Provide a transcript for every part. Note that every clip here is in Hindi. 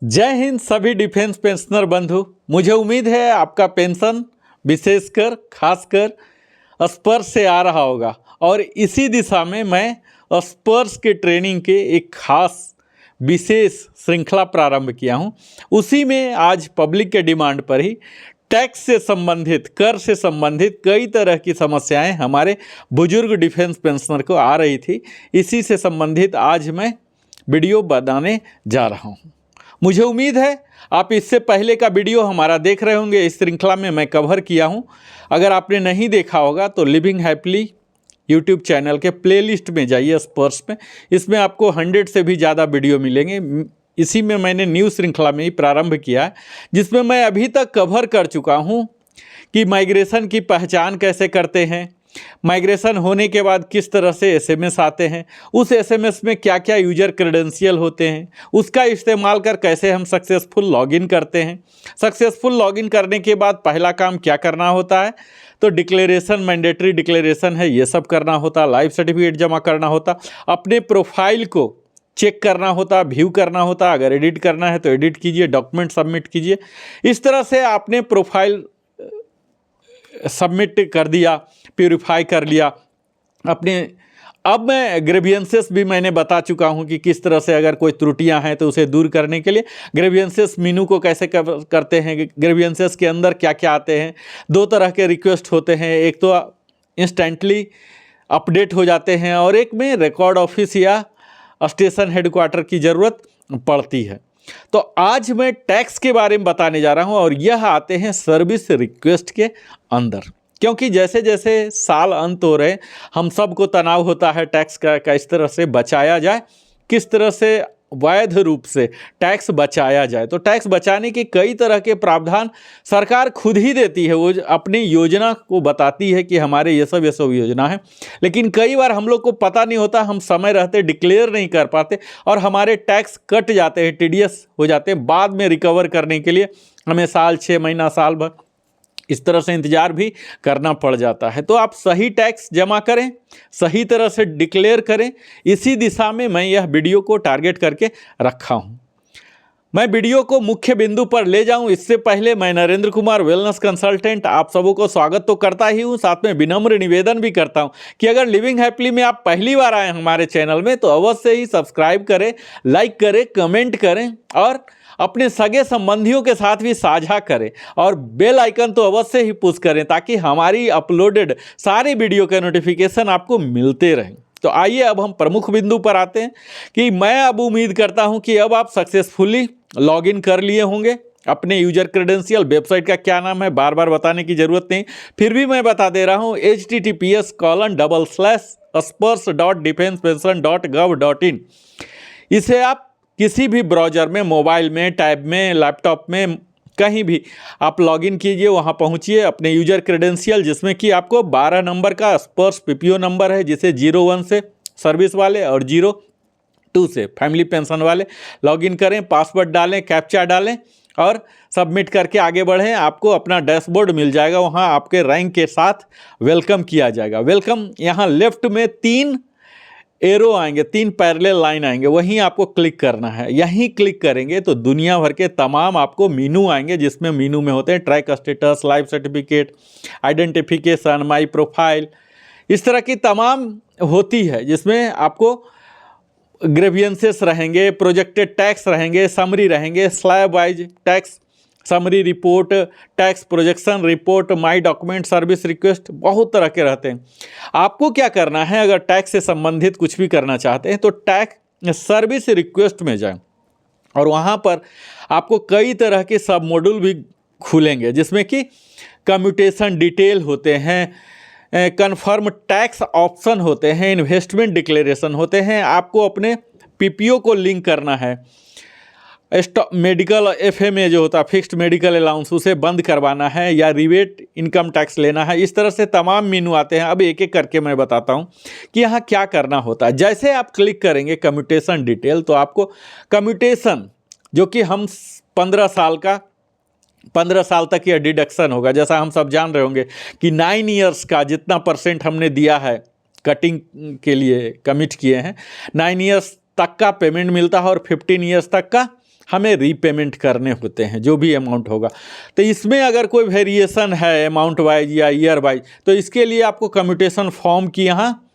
जय हिंद सभी डिफेंस पेंशनर बंधु। मुझे उम्मीद है आपका पेंशन विशेषकर खासकर स्पर्श से आ रहा होगा और इसी दिशा में मैं स्पर्श के ट्रेनिंग के एक खास विशेष श्रृंखला प्रारंभ किया हूं। उसी में आज पब्लिक के डिमांड पर ही टैक्स से संबंधित, कर से संबंधित कई तरह की समस्याएं हमारे बुजुर्ग डिफेंस पेंशनर को आ रही थी। इसी से संबंधित आज मैं वीडियो बनाने जा रहा हूं। मुझे उम्मीद है आप इससे पहले का वीडियो हमारा देख रहे होंगे। इस श्रृंखला में मैं कवर किया हूं। अगर आपने नहीं देखा होगा तो लिविंग हैप्पीली यूट्यूब चैनल के प्लेलिस्ट में जाइए, स्पर्श में। इसमें आपको 100 से भी ज़्यादा वीडियो मिलेंगे। इसी में मैंने न्यू श्रृंखला में ही प्रारंभ किया है, जिसमें मैं अभी तक कवर कर चुका हूं कि माइग्रेशन की पहचान कैसे करते हैं, माइग्रेशन होने के बाद किस तरह से एसएमएस आते हैं, उस एसएमएस में क्या क्या यूजर क्रेडेंशियल होते हैं, उसका इस्तेमाल कर कैसे हम सक्सेसफुल लॉगिन करते हैं। सक्सेसफुल लॉगिन करने के बाद पहला काम क्या करना होता है, तो डिक्लेरेशन, मैंडेटरी डिक्लेरेशन है, ये सब करना होता, लाइफ सर्टिफिकेट जमा करना होता, अपने प्रोफाइल को चेक करना होता, व्यू करना होता, अगर एडिट करना है तो एडिट कीजिए, डॉक्यूमेंट सबमिट कीजिए। इस तरह से आपने प्रोफाइल सबमिट कर दिया, प्यूरिफाई कर लिया अपने। अब मैं ग्रेवियंसेस भी मैंने बता चुका हूं कि किस तरह से अगर कोई त्रुटियां हैं तो उसे दूर करने के लिए ग्रेवियंसेस मीनू को कैसे करते हैं, ग्रेवियंसेस के अंदर क्या क्या आते हैं। दो तरह के रिक्वेस्ट होते हैं, एक तो इंस्टेंटली अपडेट हो जाते हैं और एक में रिकॉर्ड ऑफिस या स्टेशन हेडक्वार्टर की ज़रूरत पड़ती है। तो आज मैं टैक्स के बारे में बताने जा रहा हूं और यह आते हैं सर्विस रिक्वेस्ट के अंदर, क्योंकि जैसे जैसे साल अंत हो रहे हम सबको तनाव होता है टैक्स का किस तरह से बचाया जाए, किस तरह से वैध रूप से टैक्स बचाया जाए। तो टैक्स बचाने के कई तरह के प्रावधान सरकार खुद ही देती है, वो अपनी योजना को बताती है कि हमारे ये सब योजना है। लेकिन कई बार हम लोग को पता नहीं होता, हम समय रहते डिक्लेयर नहीं कर पाते और हमारे टैक्स कट जाते हैं, टीडीएस हो जाते हैं। बाद में रिकवर करने के लिए हमें साल, 6 महीना, साल भर इस तरह से इंतजार भी करना पड़ जाता है। तो आप सही टैक्स जमा करें, सही तरह से डिक्लेयर करें, इसी दिशा में मैं यह वीडियो को टारगेट करके रखा हूं। मैं वीडियो को मुख्य बिंदु पर ले जाऊं इससे पहले मैं नरेंद्र कुमार, वेलनेस कंसल्टेंट, आप सबों को स्वागत तो करता ही हूं, साथ में विनम्र निवेदन भी करता हूं कि अगर लिविंग हैप्पीली में आप पहली बार आए हमारे चैनल में तो अवश्य ही सब्सक्राइब करें, लाइक करें, कमेंट करें और अपने सगे संबंधियों के साथ भी साझा करें और बेल आइकन तो अवश्य ही पुश करें ताकि हमारी अपलोडेड सारी वीडियो के नोटिफिकेशन आपको मिलते रहें। तो आइए अब हम प्रमुख बिंदु पर आते हैं कि मैं अब उम्मीद करता हूं कि अब आप सक्सेसफुली लॉगिन कर लिए होंगे। अपने यूजर क्रेडेंशियल, वेबसाइट का क्या नाम है बार बार बताने की जरूरत नहीं, फिर भी मैं बता दे रहा हूं, https://spurs.defensepension.gov.in। इसे आप किसी भी ब्राउज़र में, मोबाइल में, टैब में, लैपटॉप में, कहीं भी आप लॉगिन कीजिए, वहाँ पहुँचिए अपने यूजर क्रेडेंशियल, जिसमें कि आपको 12 नंबर का स्पर्श पीपीओ नंबर है, जिसे 01 से सर्विस वाले और 02 से फैमिली पेंशन वाले लॉगिन करें, पासवर्ड डालें, कैप्चा डालें और सबमिट करके आगे बढ़ें। आपको अपना डैशबोर्ड मिल जाएगा, वहाँ आपके रैंक के साथ वेलकम किया जाएगा। वेलकम, यहाँ लेफ्ट में 3 एरो आएंगे, 3 पैरेलल लाइन आएंगे, वहीं आपको क्लिक करना है। यहीं क्लिक करेंगे तो दुनिया भर के तमाम आपको मीनू आएंगे, जिसमें मीनू में होते हैं track status, life certificate, identification, my profile, इस तरह की तमाम होती है, जिसमें आपको ग्रेवियंसेस रहेंगे, प्रोजेक्टेड टैक्स रहेंगे, समरी रहेंगे, slab wise tax summary report, tax projection report, माई डॉक्यूमेंट, सर्विस रिक्वेस्ट, बहुत तरह के रहते हैं। आपको क्या करना है, अगर टैक्स से संबंधित कुछ भी करना चाहते हैं तो टैक्स सर्विस रिक्वेस्ट में जाएं और वहाँ पर आपको कई तरह के सब मॉड्यूल भी खुलेंगे, जिसमें कि कम्यूटेशन डिटेल होते हैं, कन्फर्म टैक्स ऑप्शन होते हैं, इन्वेस्टमेंट डिक्लेरेशन होते हैं, आपको अपने पीपीओ को लिंक करना है, मेडिकल एफएमए जो होता है फिक्स्ड मेडिकल अलाउंस, उसे बंद करवाना है या रिबेट इनकम टैक्स लेना है। इस तरह से तमाम मेनू आते हैं। अब एक एक करके मैं बताता हूं कि यहाँ क्या करना होता है। जैसे आप क्लिक करेंगे कम्यूटेशन डिटेल, तो आपको कम्यूटेशन जो कि हम 15 साल तक यह डिडक्शन होगा। जैसा हम सब जान रहे होंगे कि 9 ईयर्स का जितना % हमने दिया है कटिंग के लिए कमिट किए हैं, 9 ईयर्स तक का पेमेंट मिलता है और 15 ईयर्स तक का हमें रीपेमेंट करने होते हैं, जो भी अमाउंट होगा। तो इसमें अगर कोई वेरिएशन है अमाउंट वाइज या ईयर वाइज, तो इसके लिए आपको कम्यूटेशन फॉर्म की यहाँ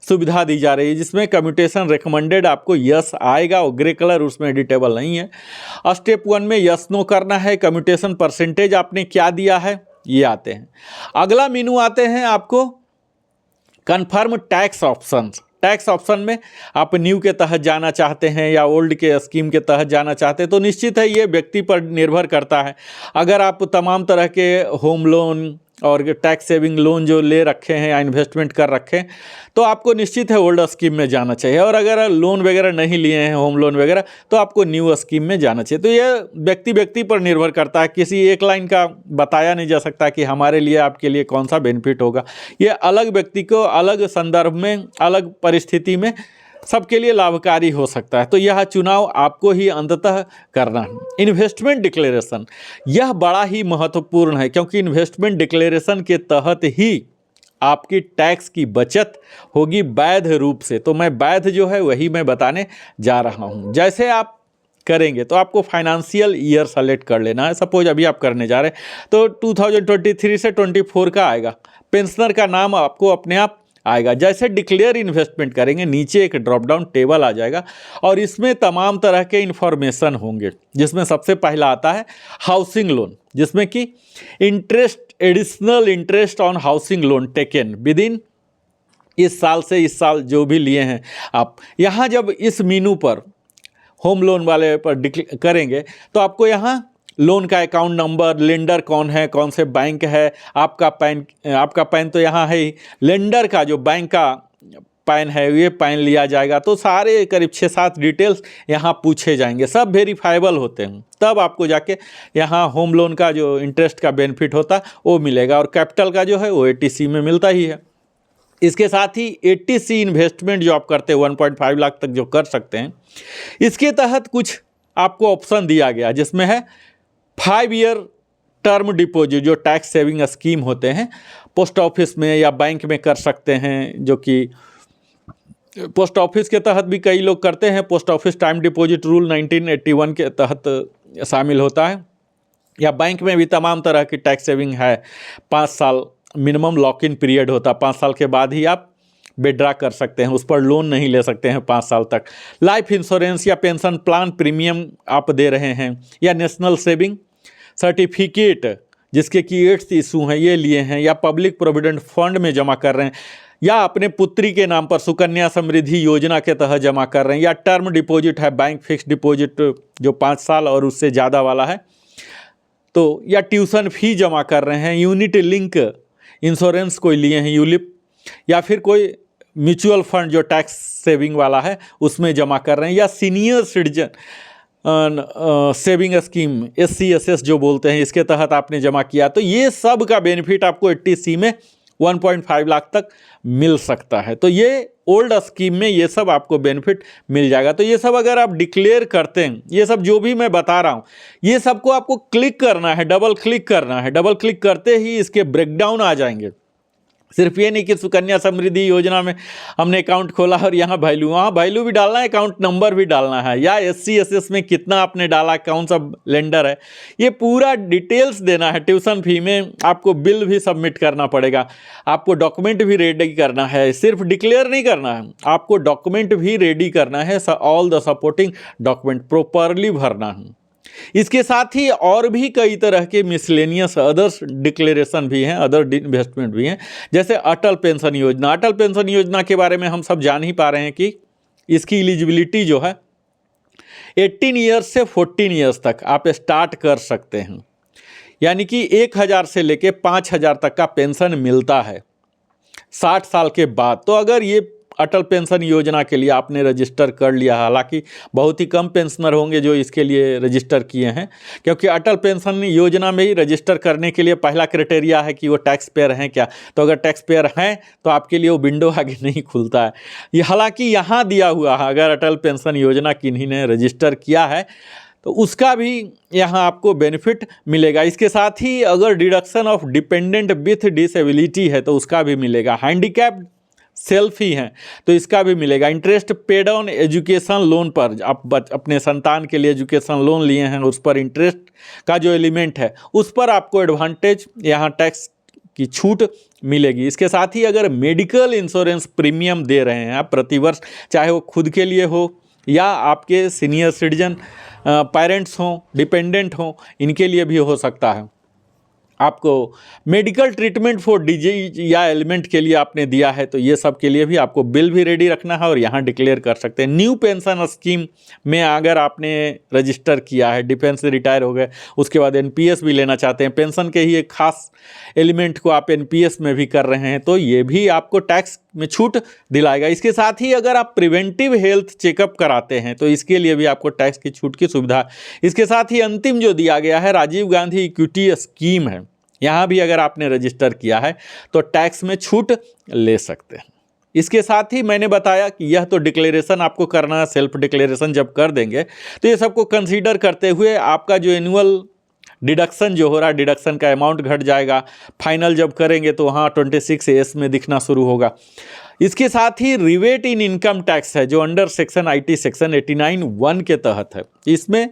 सुविधा दी जा रही है, जिसमें कम्यूटेशन रिकमेंडेड आपको यस आएगा और ग्रे कलर उसमें एडिटेबल नहीं है। स्टेप 1 में यस नो करना है, कम्यूटेशन परसेंटेज आपने क्या दिया है ये आते हैं। अगला मेनू आते हैं आपको confirm tax option. Tax option में आप न्यू के तहत जाना चाहते हैं या ओल्ड के स्कीम के तहत जाना चाहते हैं, तो निश्चित है ये व्यक्ति पर निर्भर करता है। अगर आप तमाम तरह के होम लोन और टैक्स सेविंग लोन जो ले रखे हैं या इन्वेस्टमेंट कर रखे हैं, तो आपको निश्चित है ओल्ड स्कीम में जाना चाहिए। और अगर लोन वगैरह नहीं लिए हैं, होम लोन वगैरह, तो आपको न्यू स्कीम में जाना चाहिए। तो ये व्यक्ति पर निर्भर करता है, किसी एक लाइन का बताया नहीं जा सकता कि हमारे लिए आपके लिए कौन सा बेनिफिट होगा। ये अलग व्यक्ति को अलग संदर्भ में, अलग परिस्थिति में सबके लिए लाभकारी हो सकता है। तो यह चुनाव आपको ही अंततः करना है। इन्वेस्टमेंट डिक्लेरेशन, यह बड़ा ही महत्वपूर्ण है, क्योंकि इन्वेस्टमेंट डिक्लेरेशन के तहत ही आपकी टैक्स की बचत होगी वैध रूप से। तो मैं वैध जो है वही मैं बताने जा रहा हूँ। जैसे आप करेंगे तो आपको फाइनेंशियल ईयर सेलेक्ट कर लेना है। सपोज अभी आप करने जा रहे हैं तो 2023 से 24 का आएगा। पेंशनर का नाम आपको अपने आप आएगा। जैसे डिक्लेयर इन्वेस्टमेंट करेंगे, नीचे एक ड्रॉप डाउन टेबल आ जाएगा और इसमें तमाम तरह के इन्फॉर्मेशन होंगे, जिसमें सबसे पहला आता है हाउसिंग लोन, जिसमें कि interest, additional interest on housing loan taken with in इस साल से इस साल जो भी लिए हैं आप। यहाँ जब इस मीनू पर होम लोन वाले पर करेंगे तो आपको यहाँ लोन का अकाउंट नंबर, लेंडर कौन है, कौन से बैंक है, आपका पैन तो यहाँ है ही, लेंडर का जो बैंक का पैन है ये पैन लिया जाएगा। तो सारे करीब 6-7 डिटेल्स यहाँ पूछे जाएंगे, सब वेरीफाइबल होते हैं। तब आपको जाके यहाँ होम लोन का जो इंटरेस्ट का बेनिफिट होता है वो मिलेगा, और कैपिटल का जो है वो 80C में मिलता ही है। इसके साथ ही 80C इन्वेस्टमेंट जो आप करते हैं 1.5 लाख तक जो कर सकते हैं, इसके तहत कुछ आपको ऑप्शन दिया गया, जिसमें है 5 ईयर टर्म डिपॉजिट, जो टैक्स सेविंग स्कीम होते हैं, पोस्ट ऑफिस में या बैंक में कर सकते हैं, जो कि पोस्ट ऑफिस के तहत भी कई लोग करते हैं। Post office time deposit rule 1981 के तहत शामिल होता है। या बैंक में भी तमाम तरह की टैक्स सेविंग है। 5 साल मिनिमम लॉक इन पीरियड होता है, 5 साल के बाद ही आप विड्रा कर सकते हैं, उस पर लोन नहीं ले सकते हैं 5 साल तक। लाइफ इंश्योरेंस या पेंशन प्लान प्रीमियम आप दे रहे हैं, या नेशनल सेविंग सर्टिफिकेट जिसके कि 8th इशू हैं ये लिए हैं, या पब्लिक प्रोविडेंट फंड में जमा कर रहे हैं, या अपने पुत्री के नाम पर सुकन्या समृद्धि योजना के तहत जमा कर रहे हैं, या टर्म डिपॉजिट है, बैंक फिक्स डिपॉजिट जो 5 साल और उससे ज़्यादा वाला है, तो या ट्यूशन फी जमा कर रहे हैं, यूनिट लिंक इंश्योरेंस कोई लिए हैं यूलिप, या फिर कोई म्यूचुअल फंड जो टैक्स सेविंग वाला है उसमें जमा कर रहे हैं, या senior citizen saving scheme SC/SS जो बोलते हैं, इसके तहत आपने जमा किया, तो ये सब का बेनिफिट आपको 80C में 1.5 लाख तक मिल सकता है। तो ये ओल्ड स्कीम में ये सब आपको बेनिफिट मिल जाएगा। तो ये सब अगर आप डिक्लेयर करते हैं, ये सब जो भी मैं बता रहा हूँ, ये सबको आपको क्लिक करना है, डबल क्लिक करना है। डबल क्लिक करते ही इसके ब्रेकडाउन आ जाएंगे। सिर्फ ये नहीं कि सुकन्या समृद्धि योजना में हमने अकाउंट खोला और यहाँ वैल्यू, वहाँ वैल्यू भी डालना है, अकाउंट नंबर भी डालना है, या SC/SS में कितना आपने डाला, कौन सा लेंडर है, ये पूरा डिटेल्स देना है। ट्यूशन फी में आपको बिल भी सबमिट करना पड़ेगा, आपको डॉक्यूमेंट भी रेडी करना है, सिर्फ डिक्लेयर नहीं करना है, आपको डॉक्यूमेंट भी रेडी करना है, all the supporting document properly भरना है। इसके साथ ही और भी कई तरह के मिसलेनियस अदर्स डिक्लेरेशन भी हैं, अदर इन्वेस्टमेंट भी हैं, जैसे अटल पेंशन योजना। अटल पेंशन योजना के बारे में हम सब जान ही पा रहे हैं कि इसकी एलिजिबिलिटी जो है 18 ईयर्स से 14 ईयर्स तक आप स्टार्ट कर सकते हैं, यानी कि 1000 से लेके 5000 तक का पेंशन मिलता है 60 साल के बाद। तो अगर ये अटल पेंशन योजना के लिए आपने रजिस्टर कर लिया, हालांकि बहुत ही कम पेंशनर होंगे जो इसके लिए रजिस्टर किए हैं, क्योंकि अटल पेंशन योजना में ही रजिस्टर करने के लिए पहला क्राइटेरिया है कि वो टैक्स पेयर हैं क्या। तो अगर टैक्स पेयर हैं तो आपके लिए वो विंडो आगे नहीं खुलता है। ये हालांकि यहाँ दिया हुआ है, अगर अटल पेंशन योजना किन्हीं ने रजिस्टर किया है तो उसका भी यहाँ आपको बेनिफिट मिलेगा। इसके साथ ही अगर deduction of dependent with disability है तो उसका भी मिलेगा। हैंडीकैप्ड सेल्फ ही हैं तो इसका भी मिलेगा। Interest paid on education loan पर, आप अपने संतान के लिए एजुकेशन लोन लिए हैं उस पर इंटरेस्ट का जो एलिमेंट है उस पर आपको एडवांटेज यहाँ टैक्स की छूट मिलेगी। इसके साथ ही अगर मेडिकल इंश्योरेंस प्रीमियम दे रहे हैं आप प्रतिवर्ष, चाहे वो खुद के लिए हो या आपके सीनियर सिटीजन पेरेंट्स हों, डिपेंडेंट हों, इनके लिए भी हो सकता है। आपको मेडिकल ट्रीटमेंट फॉर डिजीज या एलिमेंट के लिए आपने दिया है तो ये सब के लिए भी आपको बिल भी रेडी रखना है और यहाँ डिक्लेयर कर सकते हैं। न्यू पेंशन स्कीम में अगर आपने रजिस्टर किया है, डिफेंस से रिटायर हो गए, उसके बाद एनपीएस भी लेना चाहते हैं, पेंशन के ही एक खास एलिमेंट को आप एनपीएस में भी कर रहे हैं तो ये भी आपको टैक्स में छूट दिलाएगा। इसके साथ ही अगर आप प्रिवेंटिव हेल्थ चेकअप कराते हैं तो इसके लिए भी आपको टैक्स की छूट की सुविधा। इसके साथ ही अंतिम जो दिया गया है राजीव गांधी इक्विटी स्कीम है, यहाँ भी अगर आपने रजिस्टर किया है तो टैक्स में छूट ले सकते हैं। इसके साथ ही मैंने बताया कि यह तो डिक्लेरेशन आपको करना है, सेल्फ डिक्लेरेशन जब कर देंगे तो ये सबको कंसीडर करते हुए आपका जो एनुअल डिडक्शन जो हो रहा है, डिडक्शन का अमाउंट घट जाएगा। फाइनल जब करेंगे तो वहाँ 26A में दिखना शुरू होगा। इसके साथ ही रिवेट इन इनकम टैक्स है जो अंडर सेक्शन IT सेक्शन 89(1) के तहत है। इसमें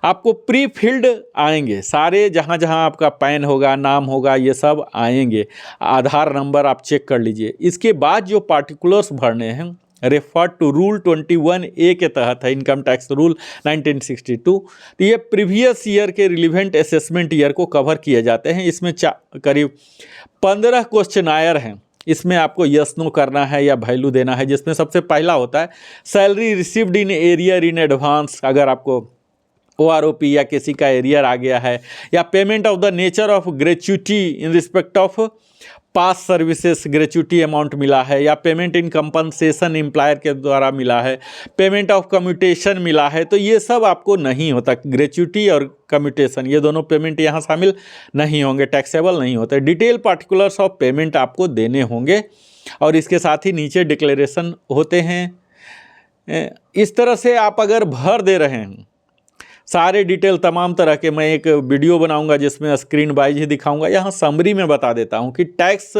आपको प्री फिल्ड आएंगे सारे, जहाँ जहाँ आपका पैन होगा, नाम होगा, ये सब आएंगे। आधार नंबर आप चेक कर लीजिए। इसके बाद जो पार्टिकुलर्स भरने हैं रेफर टू रूल 21A के तहत है, इनकम टैक्स रूल 1962। तो ये प्रीवियस ईयर के रिलीवेंट असेसमेंट ईयर को कवर किए जाते हैं। इसमें करीब 15 क्वेश्चनायर हैं। इसमें आपको यस नो करना है या वैल्यू देना है, जिसमें सबसे पहला होता है salary received in arrear in advance. अगर आपको OROP या किसी का एरियर आ गया है, या payment of the nature of gratuity in respect of pass services gratuity amount मिला है, या पेमेंट इन कंपनसेशन एम्प्लॉयर के द्वारा मिला है, पेमेंट ऑफ कम्यूटेशन मिला है, तो ये सब आपको नहीं होता। ग्रेच्युटी और कम्यूटेशन ये दोनों पेमेंट यहाँ शामिल नहीं होंगे, टैक्सेबल नहीं होते। डिटेल पार्टिकुलर्स ऑफ पेमेंट आपको देने होंगे और इसके साथ ही नीचे डिक्लेरेशन होते हैं। इस तरह से आप अगर भर दे रहे हैं सारे डिटेल तमाम तरह के, मैं एक वीडियो बनाऊंगा जिसमें स्क्रीन वाइज ही दिखाऊंगा। यहाँ समरी में बता देता हूँ कि टैक्स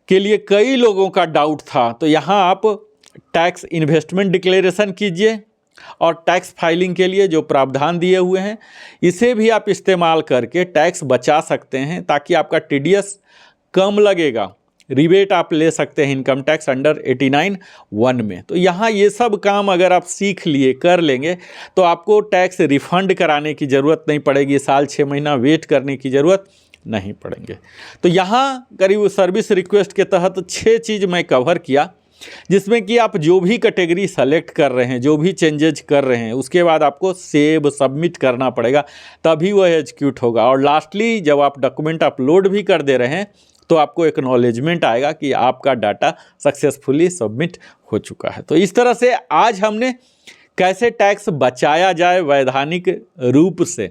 के लिए कई लोगों का डाउट था, तो यहाँ आप टैक्स इन्वेस्टमेंट डिक्लेरेशन कीजिए और टैक्स फाइलिंग के लिए जो प्रावधान दिए हुए हैं इसे भी आप इस्तेमाल करके टैक्स बचा सकते हैं, ताकि आपका TDS कम लगेगा। रिबेट आप ले सकते हैं इनकम टैक्स अंडर 89(1) में। तो यहाँ ये सब काम अगर आप सीख लिए, कर लेंगे तो आपको टैक्स रिफंड कराने की ज़रूरत नहीं पड़ेगी, साल 6 महीना वेट करने की ज़रूरत नहीं पड़ेंगे। तो यहाँ करीब सर्विस रिक्वेस्ट के तहत 6 चीज़ मैं कवर किया, जिसमें कि आप जो भी कैटेगरी सेलेक्ट कर रहे हैं, जो भी चेंजेज कर रहे हैं, उसके बाद आपको सेव सबमिट करना पड़ेगा, तभी वह एग्जीक्यूट होगा। और लास्टली जब आप डॉक्यूमेंट अपलोड भी कर दे रहे हैं तो आपको एक्नॉलेजमेंट आएगा कि आपका डाटा सक्सेसफुली सबमिट हो चुका है। तो इस तरह से आज हमने कैसे टैक्स बचाया जाए वैधानिक रूप से,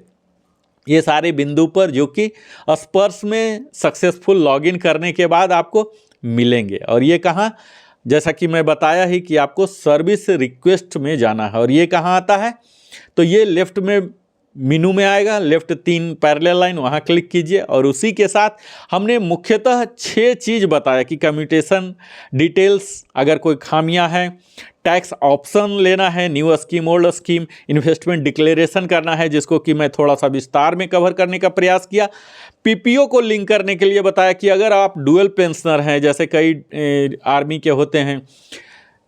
ये सारे बिंदु पर जो कि स्पर्श में सक्सेसफुल लॉगिन करने के बाद आपको मिलेंगे। और ये कहाँ, जैसा कि मैं बताया ही कि आपको सर्विस रिक्वेस्ट में जाना है। और ये कहाँ आता है, तो ये लेफ्ट में मेनू में आएगा, लेफ्ट 3 पैरेलल लाइन, वहाँ क्लिक कीजिए। और उसी के साथ हमने मुख्यतः 6 चीज़ बताया कि कम्यूटेशन डिटेल्स, अगर कोई खामियां हैं, टैक्स ऑप्शन लेना है, new scheme old scheme, investment declaration करना है, जिसको कि मैं थोड़ा सा विस्तार में कवर करने का प्रयास किया। PPO को लिंक करने के लिए बताया कि अगर आप डुअल पेंशनर हैं, जैसे कई आर्मी के होते हैं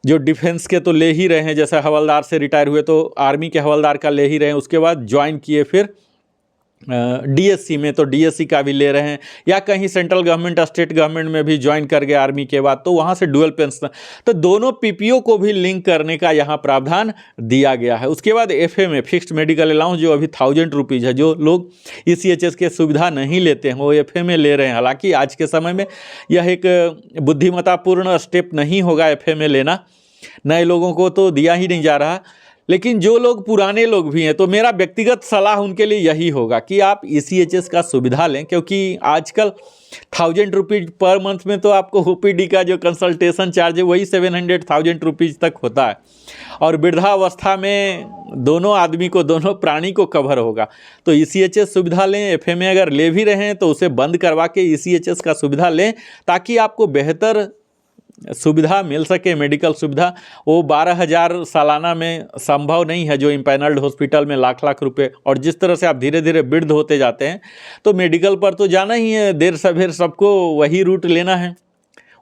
जो डिफेंस के तो ले ही रहे हैं, जैसे हवलदार से रिटायर हुए तो आर्मी के हवलदार का ले ही रहे हैं, उसके बाद ज्वाइन किए फिर DSC में, तो DSC का भी ले रहे हैं, या कहीं सेंट्रल गवर्नमेंट स्टेट गवर्नमेंट में भी ज्वाइन कर गए आर्मी के बाद, तो वहाँ से डुअल पेंशन, तो दोनों PPO को भी लिंक करने का यहाँ प्रावधान दिया गया है। उसके बाद FMA फिक्स्ड मेडिकल अलाउंस जो अभी 1000 रुपीज़ है, जो लोग ECHS के सुविधा नहीं लेते हैं वो FMA ले रहे हैं। हालांकि आज के समय में यह एक बुद्धिमत्तापूर्ण स्टेप नहीं होगा FMA लेना, नए लोगों को तो दिया ही नहीं जा रहा, लेकिन जो लोग पुराने लोग भी हैं तो मेरा व्यक्तिगत सलाह उनके लिए यही होगा कि आप ECHS का सुविधा लें, क्योंकि आजकल 1000 रुपीज़ पर मंथ में तो आपको OPD का जो कंसल्टेशन चार्ज है वही 700,000 रुपीज़ तक होता है, और वृद्धावस्था में दोनों आदमी को, दोनों प्राणी को कवर होगा। तो ECHS सुविधा लें। FMA अगर ले भी रहे हैं तो उसे बंद करवा के ECHS का सुविधा लें, ताकि आपको बेहतर सुविधा मिल सके, मेडिकल सुविधा, वो 12,000 सालाना में संभव नहीं है जो इम्पैनल्ड हॉस्पिटल में लाख लाख रुपए। और जिस तरह से आप धीरे धीरे वृद्ध होते जाते हैं तो मेडिकल पर तो जाना ही है, देर सवेर सबको वही रूट लेना है।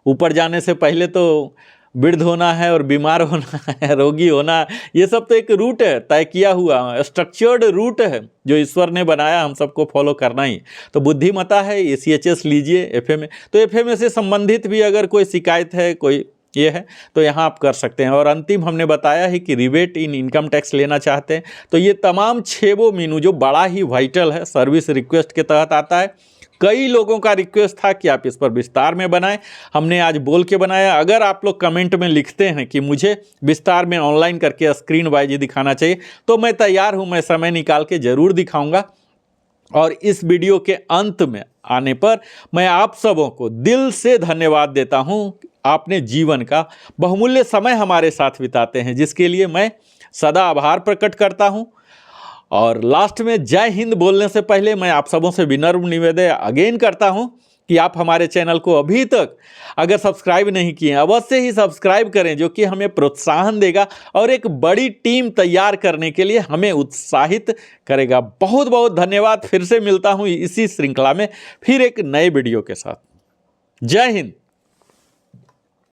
ऊपर जाने से पहले तो वृद्ध होना है और बीमार होना है, रोगी होना है, ये सब तो एक रूट है, तय किया हुआ स्ट्रक्चर्ड रूट है जो ईश्वर ने बनाया, हम सबको फॉलो करना ही। तो बुद्धिमता है, ACHS लीजिए, FMA। तो FMA से संबंधित भी अगर कोई शिकायत है, कोई ये है, तो यहाँ आप कर सकते हैं। और अंतिम हमने बताया है कि रिबेट इन इनकम टैक्स लेना चाहते हैं तो ये तमाम 6 वो मीनू जो बड़ा ही वाइटल है, सर्विस रिक्वेस्ट के तहत आता है। कई लोगों का रिक्वेस्ट था कि आप इस पर विस्तार में बनाएं, हमने आज बोल के बनाया। अगर आप लोग कमेंट में लिखते हैं कि मुझे विस्तार में ऑनलाइन करके स्क्रीन वाइज दिखाना चाहिए तो मैं तैयार हूं, मैं समय निकाल के ज़रूर दिखाऊंगा। और इस वीडियो के अंत में आने पर मैं आप सबों को दिल से धन्यवाद देता हूं। आपने जीवन का बहुमूल्य समय हमारे साथ बिताते हैं, जिसके लिए मैं सदा आभार प्रकट करता हूं। और लास्ट में जय हिंद बोलने से पहले मैं आप सबों से विनम्र निवेदन अगेन करता हूं कि आप हमारे चैनल को अभी तक अगर सब्सक्राइब नहीं किए अवश्य ही सब्सक्राइब करें, जो कि हमें प्रोत्साहन देगा और एक बड़ी टीम तैयार करने के लिए हमें उत्साहित करेगा। बहुत बहुत धन्यवाद। फिर से मिलता हूं इसी श्रृंखला में फिर एक नए वीडियो के साथ। जय हिंद।